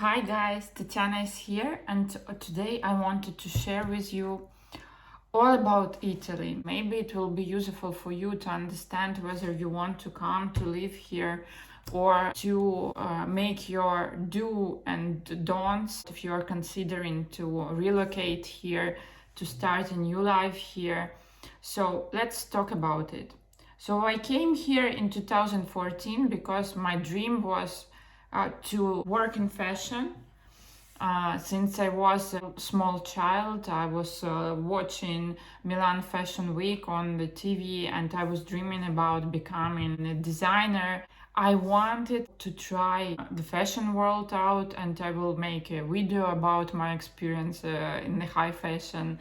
Hi guys, Tatiana is here, and today I wanted to share with you all about Italy. Maybe it will be useful for you to understand whether you want to come to live here or to make your do and don'ts if you are considering to relocate here, to start a new life here. So let's talk about it. So I came here in 2014 because my dream was to work in fashion. Since I was a small child, I was watching Milan Fashion Week on the TV and I was dreaming about becoming a designer. I wanted to try the fashion world out, and I will make a video about my experience in the high fashion.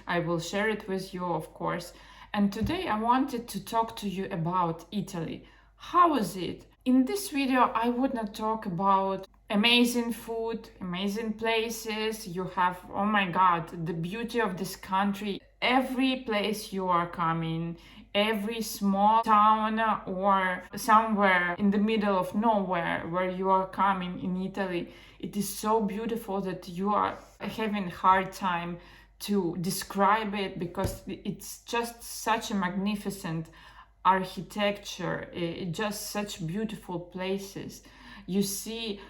I will share it with you, of course. And today I wanted to talk to you about Italy. How is it? In this video, I would not talk about amazing food, amazing places. You have, oh my God, the beauty of this country. Every place you are coming, every small town or somewhere in the middle of nowhere where you are coming in Italy, it is so beautiful that you are having a hard time to describe it because it's just such a magnificent architecture, just such beautiful places. You see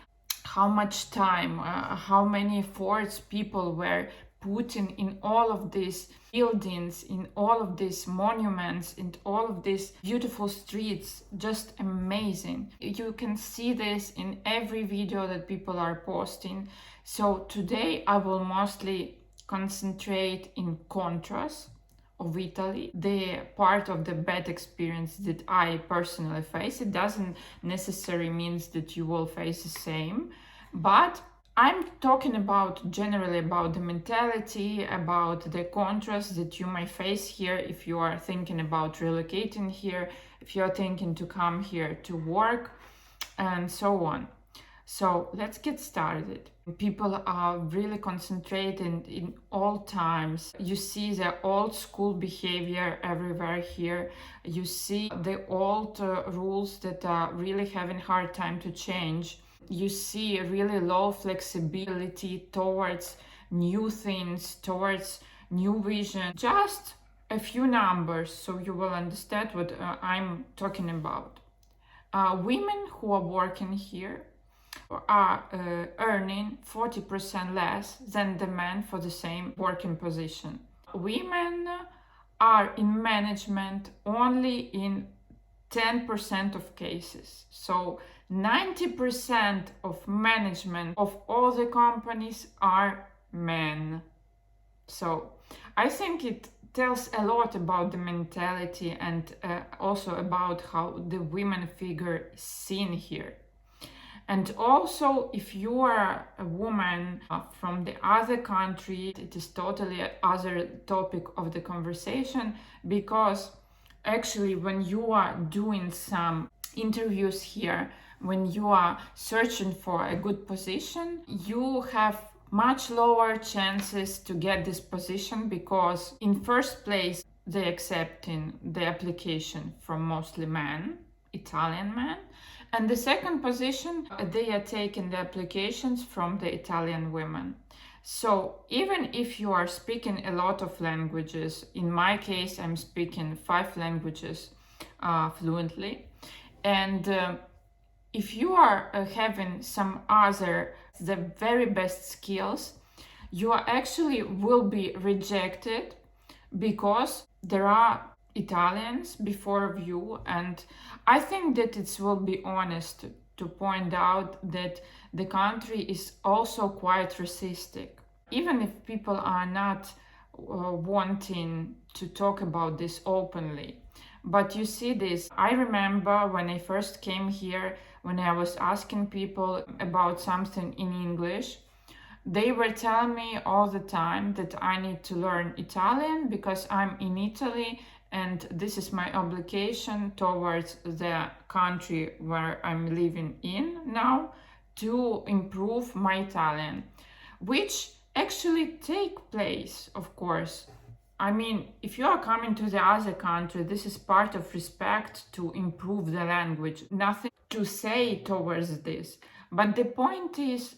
how much time, how many efforts people were putting in all of these buildings, in all of these monuments, in all of these beautiful streets. Just amazing. You can see this in every video that people are posting. So today I will mostly concentrate in contrast of Italy, the part of the bad experience that I personally face. It doesn't necessarily means that you will face the same, but I'm talking about generally about the mentality, about the contrast that you may face here if you are thinking about relocating here, if you are thinking to come here to work, and so on. So let's get started. People are really concentrated in all times. You see the old school behavior everywhere here. You see the old rules that are really having hard time to change. You see really low flexibility towards new things, towards new vision. Just a few numbers so you will understand what I'm talking about. Women who are working here are earning 40% less than the men for the same working position. Women are in management only in 10% of cases. So 90% of management of all the companies are men. So I think it tells a lot about the mentality and also about how the women figure is seen here. And also, if you are a woman from the other country, it is totally other topic of the conversation, because actually when you are doing some interviews here, when you are searching for a good position, you have much lower chances to get this position, because in first place they accepting the application from mostly men, Italian men, and the second position they are taking the applications from the Italian women. So even if you are speaking a lot of languages, in my case I'm speaking 5 languages fluently, and if you are having some other the very best skills, you are actually will be rejected because there are Italians before you. And I think that it will be honest to point out that the country is also quite racistic, even if people are not wanting to talk about this openly. But you see this, I remember when I first came here, when I was asking people about something in English, they were telling me all the time that I need to learn Italian because I'm in Italy and this is my obligation towards the country where I'm living in now to improve my Italian, which actually take place, of course. I mean, if you are coming to the other country, this is part of respect to improve the language. Nothing to say towards this. But the point is,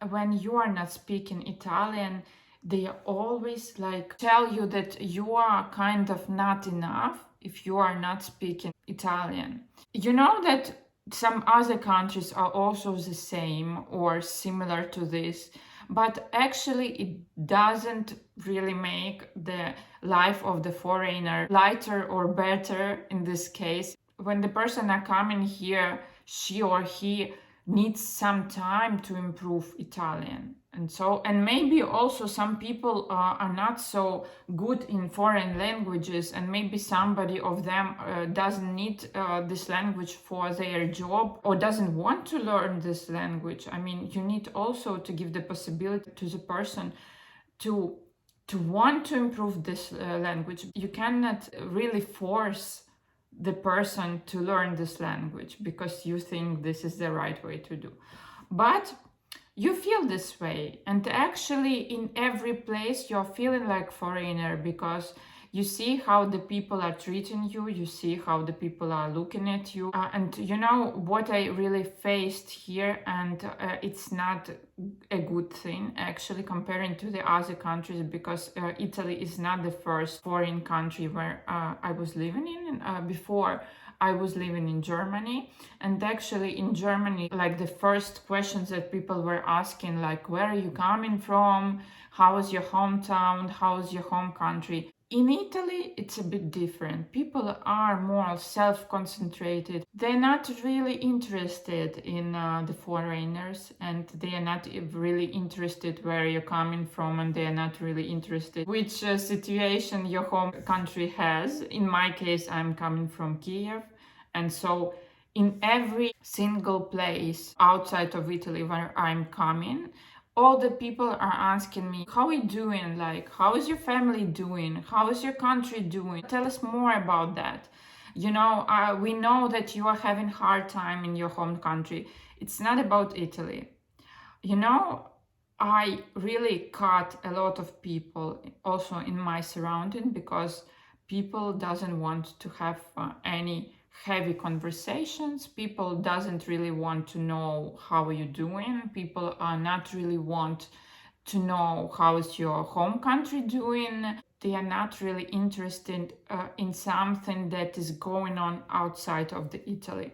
when you are not speaking Italian, they always like tell you that you are kind of not enough if you are not speaking Italian. You know that some other countries are also the same or similar to this, but actually it doesn't really make the life of the foreigner lighter or better in this case. When the person are coming here, she or he needs some time to improve Italian. And maybe also some people are not so good in foreign languages, and maybe somebody of them doesn't need this language for their job or doesn't want to learn this language. I mean, you need also to give the possibility to the person to want to improve this language. You cannot really force the person to learn this language because you think this is the right way to do. But you feel this way, and actually in every place you're feeling like foreigner because you see how the people are treating you, you see how the people are looking at you. And you know what I really faced here, and it's not a good thing actually comparing to the other countries, because Italy is not the first foreign country where I was living in. Before I was living in Germany, and actually in Germany, like the first questions that people were asking, like, where are you coming from? How is your hometown? How is your home country? In Italy, it's a bit different. People are more self-concentrated. They're not really interested in the foreigners, and they are not really interested where you're coming from, and they are not really interested which situation your home country has. In my case, I'm coming from Kiev, and so in every single place outside of Italy where I'm coming, all the people are asking me, how are you doing? Like, how is your family doing? How is your country doing? Tell us more about that. You know, we know that you are having hard time in your home country. It's not about Italy. You know, I really cut a lot of people also in my surrounding because people doesn't want to have any heavy conversations. People doesn't really want to know how are you doing. People are not really want to know how is your home country doing. They are not really interested in something that is going on outside of the Italy.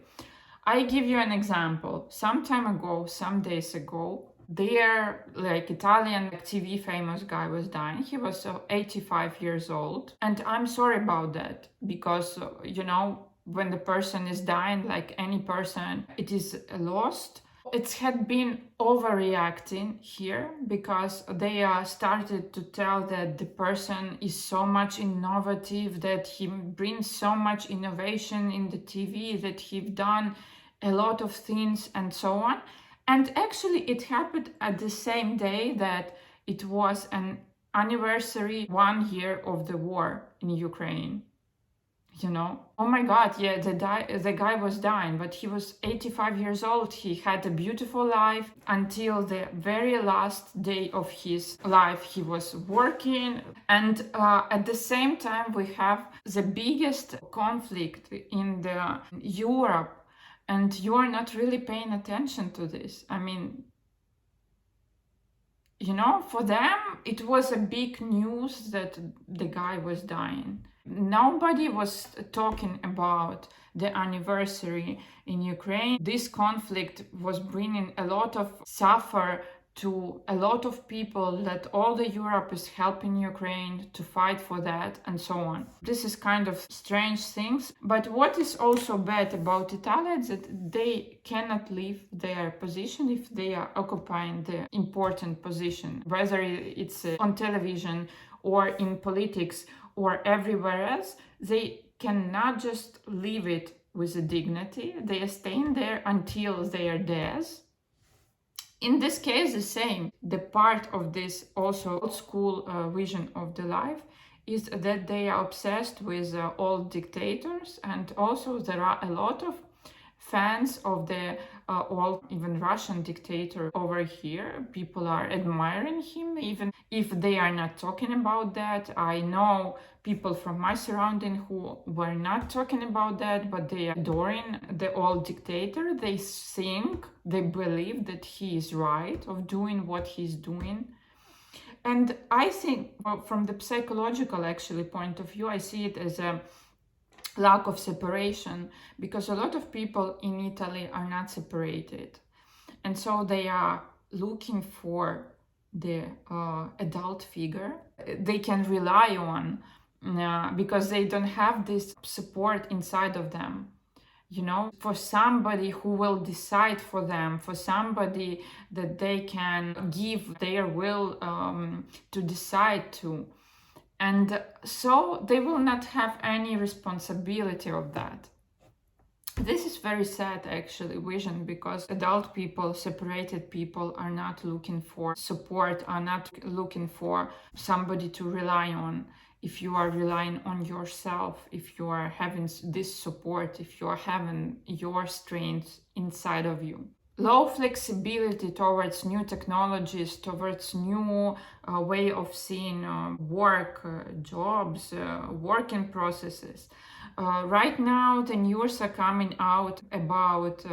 I give you an example. Some time ago, some days ago, their like Italian TV famous guy was dying. He was 85 years old, and I'm sorry about that because you know, when the person is dying, like any person, it is lost. It had been overreacting here because they started to tell that the person is so much innovative, that he brings so much innovation in the TV, that he's done a lot of things and so on. And actually it happened at the same day that it was an anniversary 1 year of the war in Ukraine. You know, oh my god, yeah, the guy was dying, but he was 85 years old. He had a beautiful life until the very last day of his life. He was working, and at the same time we have the biggest conflict in the Europe, and you are not really paying attention to this. I mean, you know, for them it was a big news that the guy was dying. Nobody was talking about the anniversary in Ukraine. This conflict was bringing a lot of suffer to a lot of people, that all the Europe is helping Ukraine to fight for that and so on. This is kind of strange things. But what is also bad about Italy is that they cannot leave their position if they are occupying the important position, whether it's on television or in politics or everywhere else. They cannot just leave it with a dignity. They are staying there until they are dead. In this case, the same. The part of this also old school vision of the life is that they are obsessed with old dictators, and also there are a lot of fans of the old, even Russian dictator over here. People are admiring him, even if they are not talking about that. I know people from my surrounding who were not talking about that, but they are adoring the old dictator. They think, they believe that he is right of doing what he's doing. And I think, well, from the psychological actually point of view, I see it as a lack of separation, because a lot of people in Italy are not separated, and so they are looking for the adult figure they can rely on, because they don't have this support inside of them, for somebody who will decide for them, for somebody that they can give their will to decide to. And so they will not have any responsibility of that. This is very sad, actually, vision, because adult people, separated people, are not looking for support, are not looking for somebody to rely on. If you are relying on yourself, if you are having this support, if you are having your strength inside of you. Low flexibility towards new technologies, towards new way of seeing work, jobs, working processes. Right now, the news are coming out about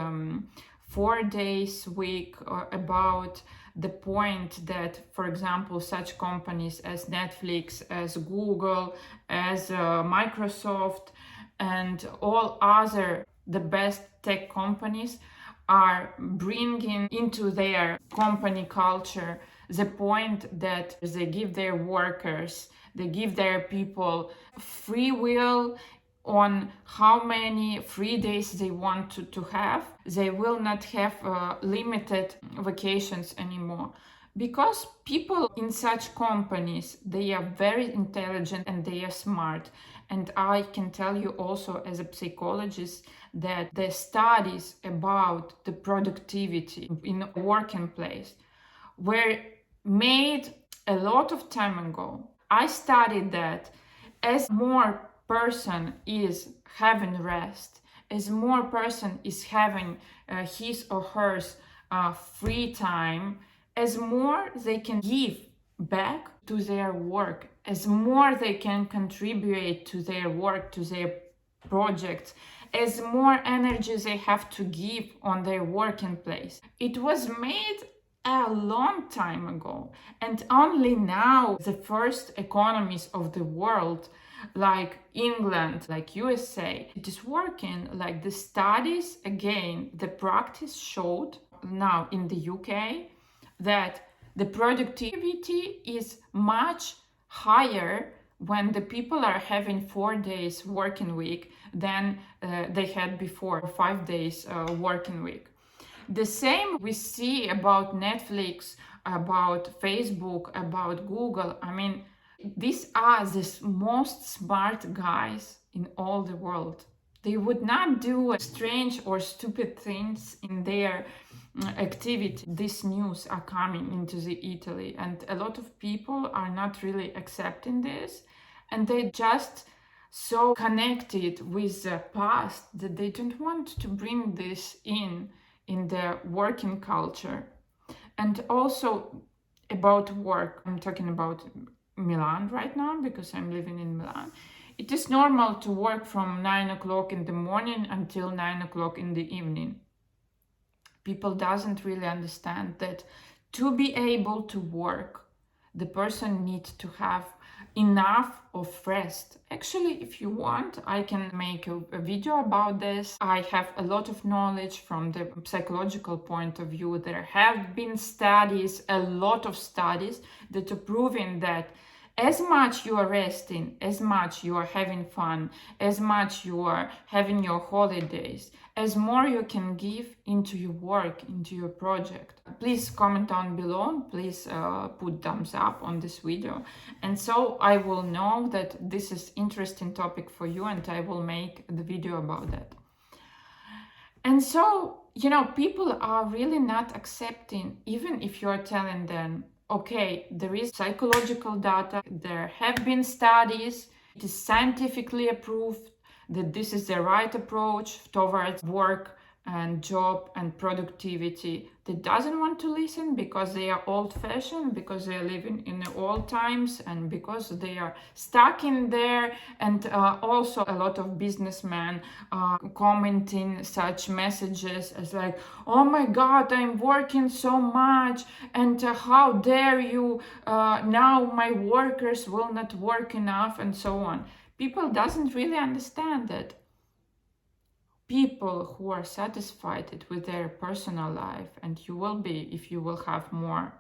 4 days week, about the point that, for example, such companies as Netflix, as Google, as Microsoft, and all other the best tech companies are bringing into their company culture the point that they give their workers, they give their people free will on how many free days they want to have. They will not have limited vacations anymore, because people in such companies, they are very intelligent and they are smart. And I can tell you also, as a psychologist, that the studies about the productivity in a working place were made a lot of time ago. I studied that as more person is having rest, as more person is having his or hers free time, as more they can give back to their work, as more they can contribute to their work, to their projects, as more energy they have to give on their working place. It was made a long time ago, and only now the first economies of the world, like England, like USA, it is working. Like the studies, again, the practice showed now in the UK that the productivity is much higher when the people are having 4 days working week than they had before, 5 days working week. The same we see about Netflix, about Facebook, about Google. I mean, these are the most smart guys in all the world. They would not do strange or stupid things in their activity. These news are coming into the Italy, and a lot of people are not really accepting this, and they just so connected with the past that they don't want to bring this in the working culture. And also about work, I'm talking about Milan right now because I'm living in Milan. It is normal to work from 9 o'clock in the morning until 9 o'clock in the evening. People doesn't really understand that to be able to work, the person needs to have enough of rest. Actually, if you want, I can make a video about this. I have a lot of knowledge from the psychological point of view. There have been studies, a lot of studies, that are proving that as much you are resting, as much you are having fun, as much you are having your holidays, as more you can give into your work, into your project. Please comment down below, please put thumbs up on this video, and so I will know that this is interesting topic for you, and I will make the video about that. And so, people are really not accepting, even if you are telling them, okay, there is psychological data, there have been studies, it is scientifically approved that this is the right approach towards work and job and productivity. They doesn't want to listen because they are old-fashioned, because they are living in the old times, and because they are stuck in there. And also a lot of businessmen commenting such messages as like, oh my god, I'm working so much, and how dare you, now my workers will not work enough, and so on. People doesn't really understand that people who are satisfied with their personal life, and you will be if you will have more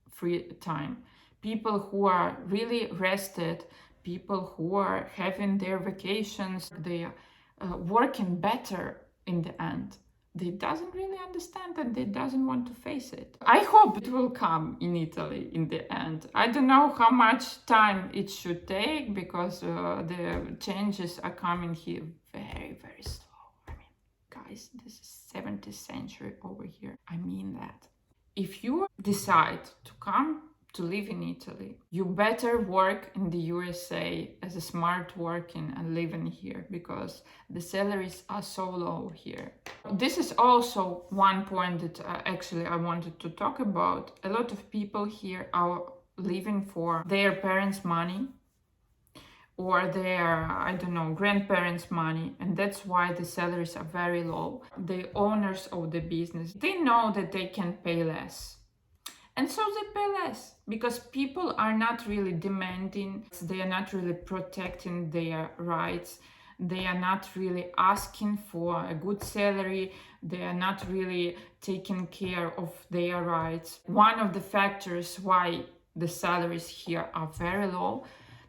free time, people who are really rested, people who are having their vacations, they are working better in the end. They doesn't really understand and they doesn't want to face it. I hope it will come in Italy in the end. I don't know how much time it should take, because the changes are coming here very, very slow. Guys, this is 17th century over here. I mean that. If you decide to come to live in Italy, you better work in the USA as a smart working and living here, because the salaries are so low here. This is also one point that actually I wanted to talk about. A lot of people here are living for their parents' money or their, I don't know, grandparents' money, and that's why the salaries are very low. The owners of the business, they know that they can pay less. And so they pay less, because people are not really demanding, they are not really protecting their rights, they are not really asking for a good salary, they are not really taking care of their rights. One of the factors why the salaries here are very low,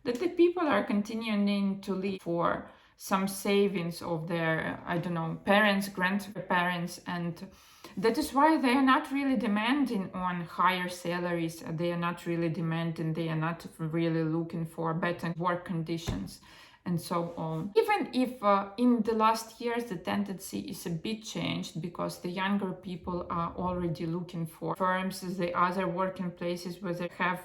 that the people are continuing to live for some savings of their, I don't know, parents, grandparents, and that is why they are not really demanding on higher salaries, they are not really demanding, they are not really looking for better work conditions, and so on. Even if in the last years the tendency is a bit changed, because the younger people are already looking for firms, the other working places where they have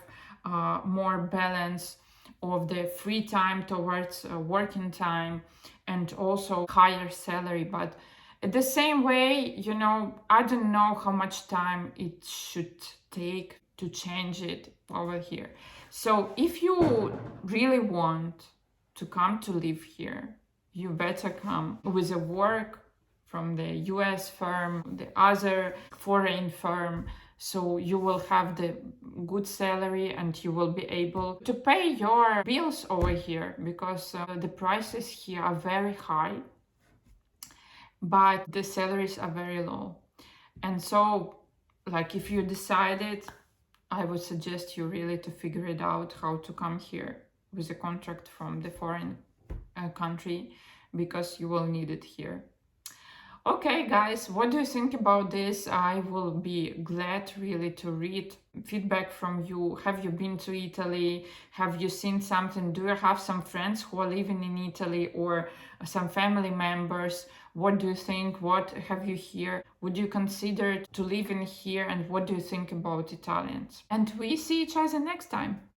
more balance of the free time towards working time, and also higher salary. But the same way, you know, I don't know how much time it should take to change it over here. So if you really want to come to live here, you better come with a work from the US firm, the other foreign firm, so you will have the good salary and you will be able to pay your bills over here, because the prices here are very high, but the salaries are very low. And so, like, if you decided, I would suggest you really to figure it out how to come here with a contract from the foreign country, because you will need it here. Okay, guys, what do you think about this? I will be glad really to read feedback from you. Have you been to Italy? Have you seen something? Do you have some friends who are living in Italy, or some family members? What do you think? What have you here? Would you consider to live in here? And what do you think about Italians? And we see each other next time.